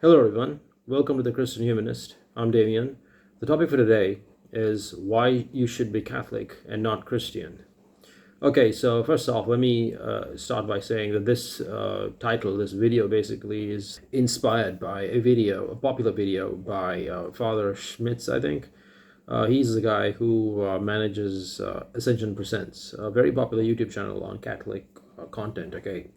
Hello, everyone. Welcome to the Christian Humanist. I'm Damien. The topic for today is why you should be Catholic and not Christian. Okay, so first off, let me start by saying that this title, this video, basically is inspired by a popular video by Father Schmitz, I think. He's the guy who manages Ascension Presents, a very popular YouTube channel on Catholic content. Okay,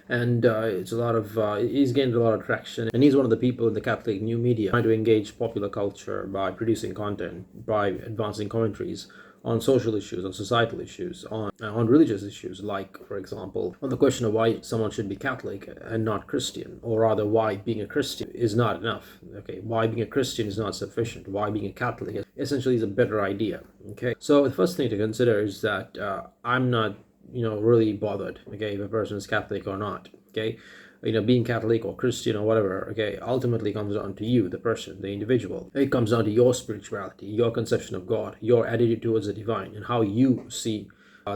and it's a lot of he's gained a lot of traction, and he's one of the people in the Catholic new media trying to engage popular culture by producing content, by advancing commentaries on social issues, on societal issues, on religious issues, like, for example, on the question of why someone should be Catholic and not Christian, or rather why being a Christian is not enough. Okay, why being a Christian is not sufficient, why being a Catholic essentially is a better idea. Okay, so the first thing to consider is that I'm not really bothered, okay, if a person is Catholic or not. Okay, being Catholic or Christian or whatever, okay, ultimately comes down to you, the person, the individual. It comes down to your spirituality, your conception of God, your attitude towards the divine, and how you see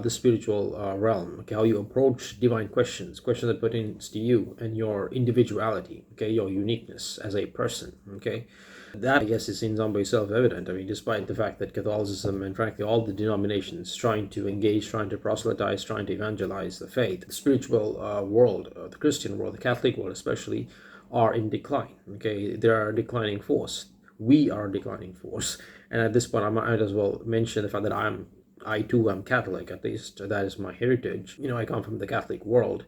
the spiritual realm. Okay, how you approach divine questions that pertains to you and your individuality. Okay, your uniqueness as a person. Okay, that, I guess, is in some way self-evident. I mean, despite the fact that Catholicism and frankly all the denominations trying to engage, trying to proselytize, trying to evangelize the faith, the spiritual world, the Christian world, the Catholic world especially, are in decline. Okay, they are a declining force. We are a declining force. And at this point, I might as well mention the fact that I too am Catholic. At least that is my heritage. I come from the Catholic world.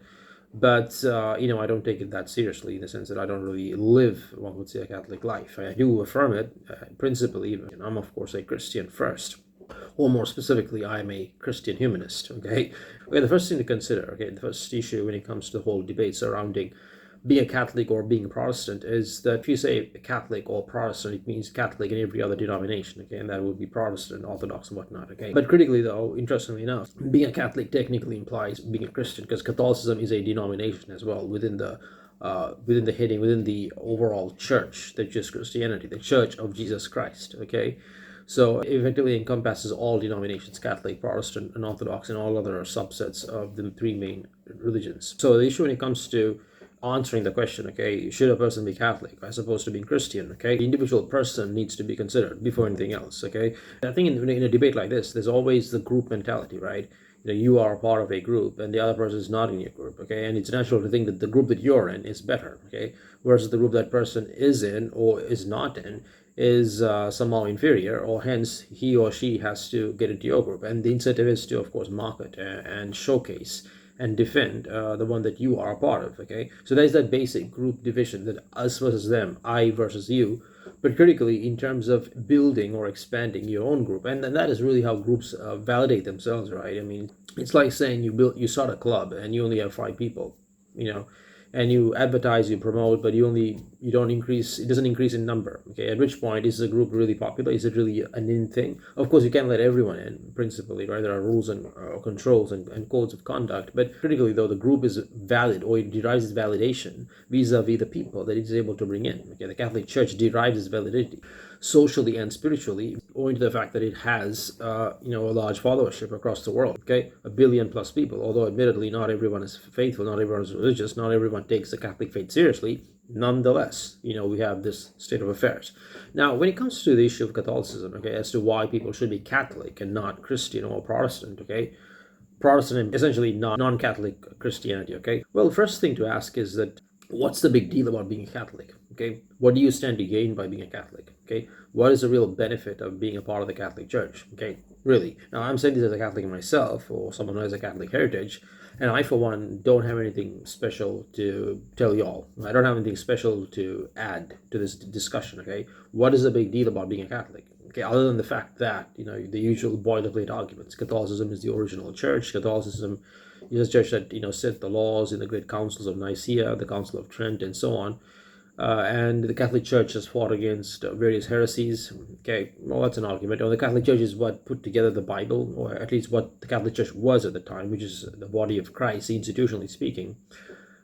But I don't take it that seriously, in the sense that I don't really live, one would say, a Catholic life. I do affirm it principally. I'm, of course, a Christian first, or more specifically, I'm a Christian humanist. Okay, the first thing to consider, the first issue when it comes to the whole debate surrounding being a Catholic or being a Protestant, is that if you say Catholic or Protestant, it means Catholic in every other denomination, okay, and that would be Protestant, Orthodox, and whatnot, okay. But critically, though, interestingly enough, being a Catholic technically implies being a Christian, because Catholicism is a denomination as well within the heading, within the overall church, that is Christianity, the Church of Jesus Christ, okay. So it effectively encompasses all denominations: Catholic, Protestant, and Orthodox, and all other subsets of the three main religions. So the issue when it comes to answering the question, okay, should a person be Catholic as opposed to being Christian, okay, the individual person needs to be considered before anything else, okay. I think in a debate like this, there's always the group mentality, right? You are a part of a group and the other person is not in your group, okay, and it's natural to think that the group that you're in is better, okay, whereas the group that person is in or is not in is somehow inferior, or hence he or she has to get into your group, and the incentive is to, of course, market and showcase and defend the one that you are a part of, okay. So there's that basic group division, that us versus them, I versus you, but critically in terms of building or expanding your own group. And that is really how groups validate themselves, right? I mean, it's like saying you start a club and you only have 5 people, and you advertise, you promote, but it doesn't increase in number, okay. At which point, is the group really popular? Is it really an in thing? Of course, you can't let everyone in, principally, right? There are rules and controls and codes of conduct, but critically, though, the group is valid, or it derives its validation vis-a-vis the people that it is able to bring in, okay. The Catholic Church derives its validity socially and spiritually, owing to the fact that it has a large followership across the world, okay, 1 billion plus people. Although admittedly not everyone is faithful, not everyone is religious, not everyone takes the Catholic faith seriously, nonetheless, we have this state of affairs. Now, when it comes to the issue of Catholicism, okay, as to why people should be Catholic and not Christian or Protestant, okay, Protestant, essentially non-Catholic Christianity, okay, well, the first thing to ask is that, what's the big deal about being a Catholic? Okay, what do you stand to gain by being a Catholic? Okay, what is the real benefit of being a part of the Catholic Church? Okay, really. Now, I'm saying this as a Catholic myself, or someone who has a Catholic heritage, and I, for one, don't have anything special to tell y'all. I don't have anything special to add to this discussion. Okay, what is the big deal about being a Catholic? Okay, other than the fact that the usual boilerplate arguments: Catholicism is the original church. Catholicism is a church that set the laws in the great councils of Nicaea, the Council of Trent, and so on. And the Catholic Church has fought against various heresies. Okay, well, that's an argument. Or the Catholic Church is what put together the Bible, or at least what the Catholic Church was at the time, which is the body of Christ, institutionally speaking.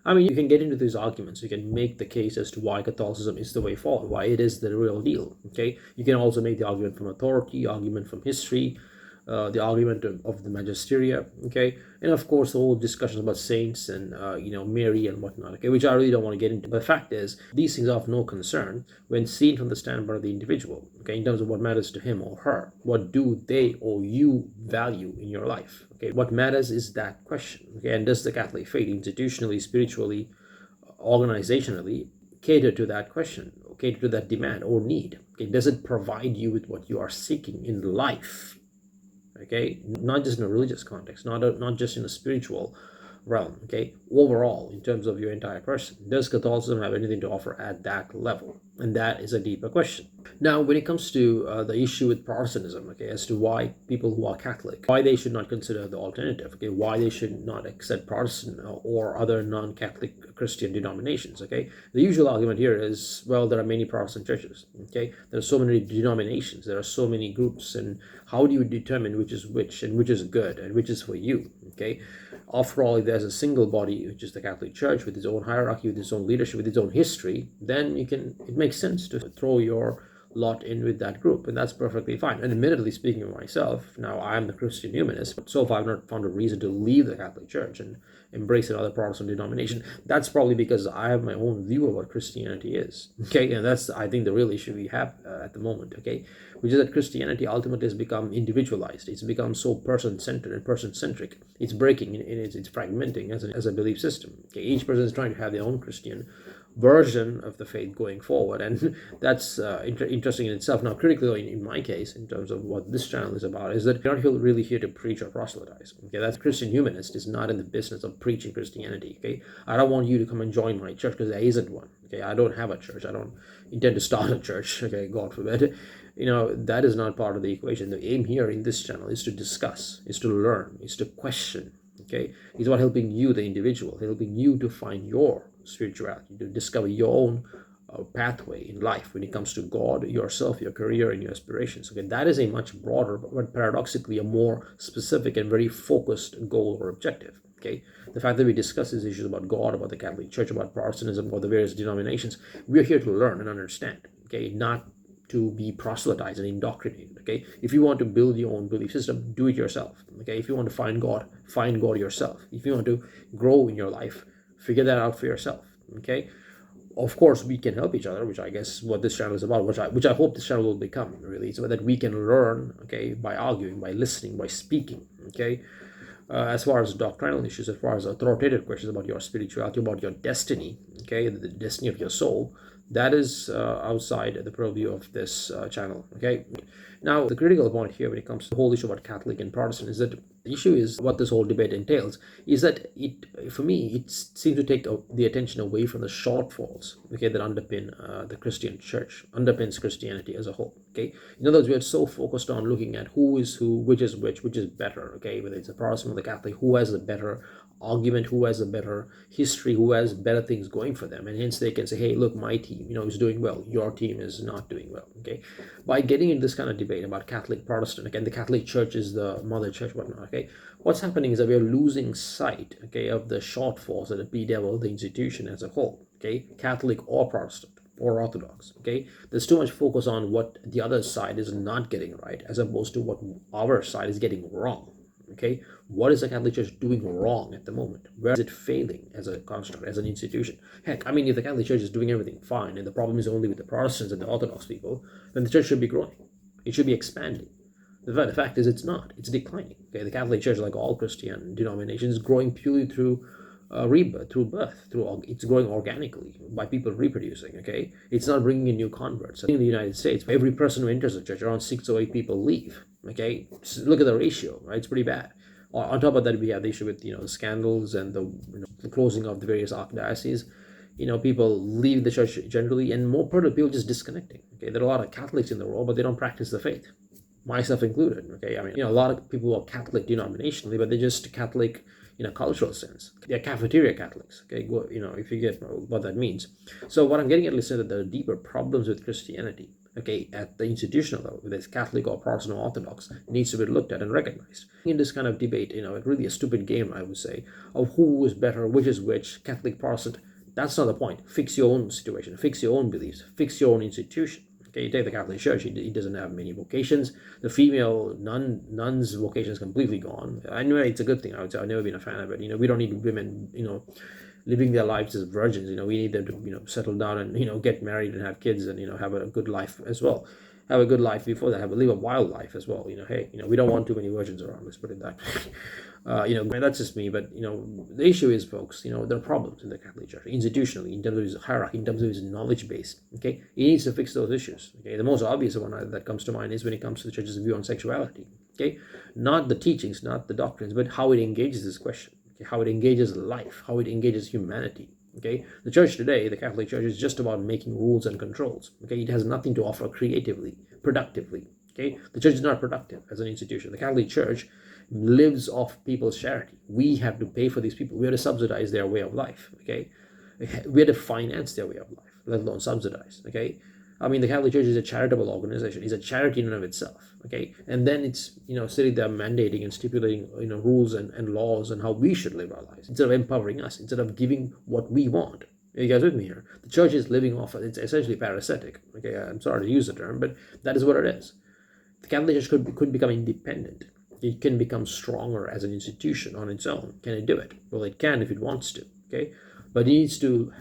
I mean, you can get into these arguments. You can make the case as to why Catholicism is the way forward, why it is the real deal. Okay, you can also make the argument from authority, argument from history, the argument of the magisteria, okay, and of course the whole discussions about saints and Mary and whatnot, okay, which I really don't want to get into. But the fact is, these things are of no concern when seen from the standpoint of the individual, okay, in terms of what matters to him or her. What do they or you value in your life? Okay, what matters is that question. Okay, and does the Catholic faith, institutionally, spiritually, organizationally, cater to that question, cater to that demand or need? Okay, does it provide you with what you are seeking in life? Okay, not just in a religious context, not just in a spiritual realm. Okay, overall, in terms of your entire person, does Catholicism have anything to offer at that level? And that is a deeper question. Now, when it comes to the issue with Protestantism, okay, as to why people who are Catholic, why they should not consider the alternative, okay, why they should not accept Protestant or other non-Catholic Christian denominations, okay, the usual argument here is, well, there are many Protestant churches, okay, there are so many denominations, there are so many groups, and how do you determine which is which and which is good and which is for you, okay? After all, if there's a single body, which is the Catholic Church, with its own hierarchy, with its own leadership, with its own history, then it makes sense to throw your lot in with that group, and that's perfectly fine. And admittedly, speaking of myself, now I am the Christian humanist, but so far I've not found a reason to leave the Catholic Church and embrace another Protestant denomination. That's probably because I have my own view of what Christianity is, okay? And that's, I think, the real issue we have at the moment, okay? Which is that Christianity ultimately has become individualized. It's become so person-centered and person-centric. It's breaking, it's fragmenting as a belief system. Okay? Each person is trying to have their own Christian version of the faith going forward, and that's interesting in itself. Now, critically, in my case, in terms of what this channel is about, is that you're not really here to preach or proselytize. Okay, that's Christian humanist is not in the business of preaching Christianity. Okay, I don't want you to come and join my church because there isn't one. Okay, I don't have a church. I don't intend to start a church. Okay, God forbid. That is not part of the equation. The aim here in this channel is to discuss, is to learn, is to question. Okay, it's about helping you, the individual, helping you to find your spirituality, to discover your own pathway in life when it comes to God, yourself, your career, and your aspirations. Okay, that is a much broader, but paradoxically a more specific and very focused goal or objective. Okay, the fact that we discuss these issues about God, about the Catholic Church, about Protestantism, about the various denominations, we are here to learn and understand. Okay, not to be proselytized and indoctrinated. Okay, if you want to build your own belief system, do it yourself. Okay, if you want to find God yourself. If you want to grow in your life, figure that out for yourself. Okay, of course we can help each other, which I guess what this channel is about, which I hope this channel will become, really, so that we can learn, okay, by arguing, by listening, by speaking. Okay, as far as doctrinal issues, as far as authoritative questions about your spirituality, about your destiny, okay, the destiny of your soul, that is outside the purview of this channel. Okay, now the critical point here when it comes to the whole issue about Catholic and Protestant is that the issue is what this whole debate entails is that for me, it seems to take the attention away from the shortfalls, okay, that underpin the Christian church, underpins Christianity as a whole. Okay, in other words, we are so focused on looking at who is who, which is which is better. Okay, whether it's a Protestant or the Catholic, who has a better argument, who has a better history, who has better things going for them, and hence they can say, hey, look, my team, is doing well, your team is not doing well. Okay, by getting into this kind of debate about Catholic, Protestant, again, the Catholic Church is the mother church, whatnot. Okay, what's happening is that we are losing sight, okay, of the shortfalls that bedevil the institution as a whole. Okay, Catholic or Protestant or Orthodox. Okay, there's too much focus on what the other side is not getting right as opposed to what our side is getting wrong. Okay, what is the Catholic Church doing wrong at the moment? Where is it failing as a construct, as an institution? Heck, I mean, if the Catholic Church is doing everything fine and the problem is only with the Protestants and the Orthodox people, then the church should be growing. It should be expanding. The fact is, it's not. It's declining. Okay, the Catholic Church, like all Christian denominations, is growing purely through rebirth, through birth, it's growing organically by people reproducing. Okay, it's not bringing in new converts. In the United States, every person who enters a church, around 6 or 8 people leave. Okay, so look at the ratio, right? It's pretty bad. On top of that, we have the issue with the scandals and the closing of the various archdioceses. People leave the church generally, and more part of people just disconnecting. Okay, there are a lot of Catholics in the world, but they don't practice the faith, myself included. Okay, I mean, a lot of people are Catholic denominationally, but they're just Catholic in a cultural sense. They're cafeteria Catholics. Okay, if you get what that means. So what I'm getting at is that there are deeper problems with Christianity. Okay, at the institutional level, whether it's Catholic or Protestant or Orthodox, needs to be looked at and recognized. In this kind of debate, really a stupid game, I would say, of who is better, which is which, Catholic, Protestant. That's not the point. Fix your own situation, fix your own beliefs, fix your own institution. Okay, you take the Catholic Church, he doesn't have many vocations. The female nun's vocation is completely gone. Anyway, it's a good thing. I would say I've never been a fan of it. We don't need women, living their lives as virgins. We need them to, settle down and, get married and have kids and, have a good life as well. Have a good life before that. Live a wild life as well. Hey, we don't want too many virgins around. Let's put it that way. That's just me. But the issue is, folks, there are problems in the Catholic Church institutionally, in terms of its hierarchy, in terms of its knowledge base. Okay, it needs to fix those issues. Okay, the most obvious one that comes to mind is when it comes to the Church's view on sexuality. Okay, not the teachings, not the doctrines, but how it engages this question. Okay, how it engages life, how it engages humanity. Okay, the Church today, the Catholic Church, is just about making rules and controls. Okay, it has nothing to offer creatively, productively. Okay, the Church is not productive as an institution. The Catholic Church lives off people's charity. We have to pay for these people. We have to subsidize their way of life. Okay, we have to finance their way of life, let alone subsidize. Okay, the Catholic Church is a charitable organization. It's a charity in and of itself. Okay, and then it's sitting there mandating and stipulating rules and laws and how we should live our lives instead of empowering us, instead of giving what we want. Are you guys with me here? The Church is living off. It's essentially parasitic. Okay, I'm sorry to use the term, but that is what it is. The Catholic Church could become independent. It can become stronger as an institution on its own. Can it do it? Well, it can if it wants to. Okay, but it needs to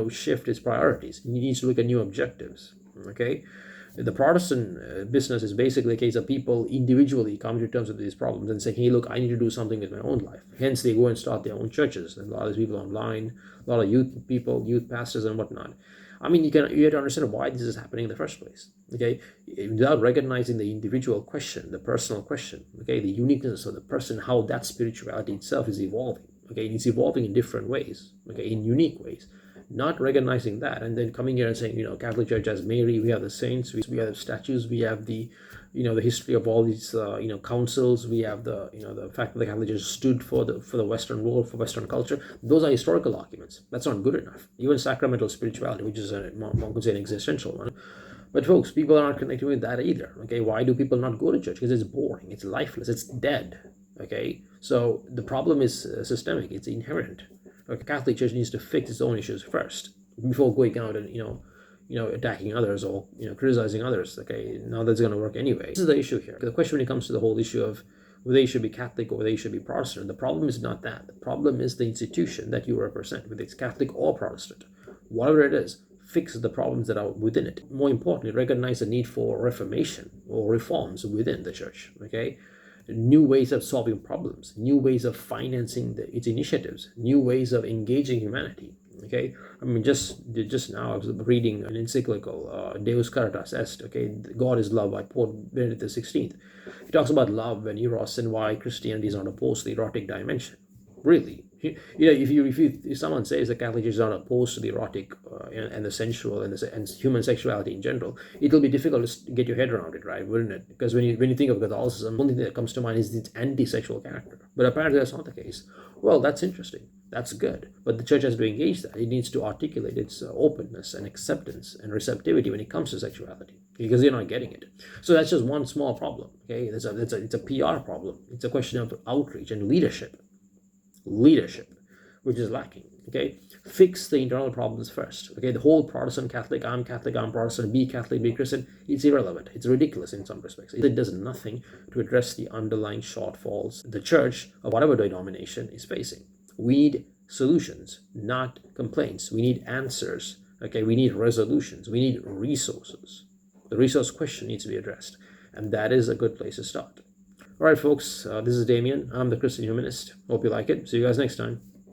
shift its priorities. It needs to look at new objectives. Okay, the Protestant business is basically a case of people individually coming to terms with these problems and saying, hey, look, I need to do something with my own life. Hence, they go and start their own churches. And a lot of people online, a lot of youth pastors and whatnot. You have to understand why this is happening in the first place. Okay, without recognizing the individual question, the personal question, okay, the uniqueness of the person, how that spirituality itself is evolving. Okay, it's evolving in different ways, okay, in unique ways. Not recognizing that and then coming here and saying, Catholic Church has Mary, we have the saints, we have statues, we have the history of all these councils, we have the fact that the Catholic Church stood for the Western world, for Western culture. Those are historical arguments. That's not good enough. Even sacramental spirituality, which is one could say an existential one. But folks, people are not connected with that either. Okay, why do people not go to church? Because it's boring, it's lifeless, it's dead. Okay, so the problem is systemic, it's inherent. The Catholic Church needs to fix its own issues first before going out and attacking others or criticizing others. Okay, now that's going to work anyway. This is the issue here. The question when it comes to the whole issue of whether you should be Catholic or whether you should be Protestant, the problem is not that. The problem is the institution that you represent, whether it's Catholic or Protestant. Whatever it is, fix the problems that are within it. More importantly, recognize the need for reformation or reforms within the Church. Okay. New ways of solving problems, new ways of financing its initiatives, new ways of engaging humanity. Okay, just now I was reading an encyclical, Deus Caritas Est. Okay, God is Love by Pope Benedict XVI. He talks about love and eros and why Christianity is not opposed to the erotic dimension. Really, if someone says the Catholic Church is not opposed to the erotic and the sensual and human sexuality in general, it will be difficult to get your head around it, right? Wouldn't it? Because when you think of Catholicism, the only thing that comes to mind is its anti-sexual character. But apparently that's not the case. Well, that's interesting. That's good. But the Church has to engage that. It needs to articulate its openness and acceptance and receptivity when it comes to sexuality, because they're not getting it. So that's just one small problem. Okay, it's a PR problem. It's a question of outreach and leadership, which is lacking. Okay, fix the internal problems first. Okay, the whole Protestant Catholic, I'm Protestant, be Catholic, be Christian, it's irrelevant. It's ridiculous in some respects. It does nothing to address the underlying shortfalls the Church of whatever denomination is facing. We need solutions, not complaints. We need answers. Okay, we need resolutions. We need resources. The resource question needs to be addressed, and that is a good place to start. All right, folks, this is Damien. I'm the Christian Humanist. Hope you like it. See you guys next time.